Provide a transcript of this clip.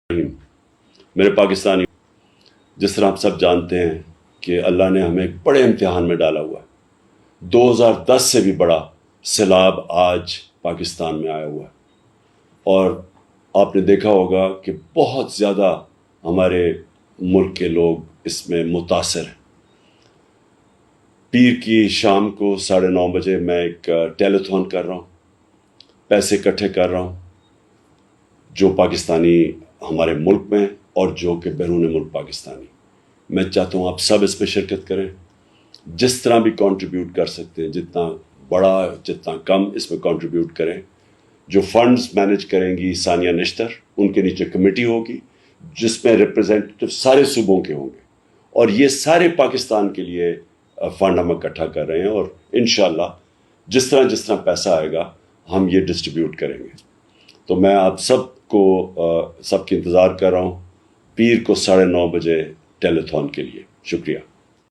میرے پاکستانی، جس طرح آپ سب جانتے ہیں کہ اللہ نے ہمیں ایک بڑے امتحان میں ڈالا ہوا ہے۔ 2010 سے بھی بڑا سیلاب آج پاکستان میں آیا ہوا ہے، اور آپ نے دیکھا ہوگا کہ بہت زیادہ ہمارے ملک کے لوگ اس میں متاثر ہیں۔ پیر کی شام کو 9:30 بجے میں ایک ٹیلیتھون کر رہا ہوں، پیسے اکٹھے کر رہا ہوں، جو پاکستانی ہمارے ملک میں اور جو کہ بیرون ملک پاکستانی۔ میں چاہتا ہوں آپ سب اس میں شرکت کریں، جس طرح بھی کنٹریبیوٹ کر سکتے ہیں، جتنا بڑا جتنا کم اس میں کنٹریبیوٹ کریں۔ جو فنڈز مینیج کریں گی ثانیہ نشتر، ان کے نیچے کمیٹی ہوگی جس میں ریپرزینٹیو سارے صوبوں کے ہوں گے، اور یہ سارے پاکستان کے لیے فنڈ ہم اکٹھا کر رہے ہیں، اور انشاءاللہ جس طرح پیسہ آئے گا ہم یہ ڈسٹریبیوٹ کریں گے۔ تو میں آپ سب کو سب کی انتظار کر رہا ہوں پیر کو 9:30 بجے ٹیلیتھون کے لیے۔ شکریہ۔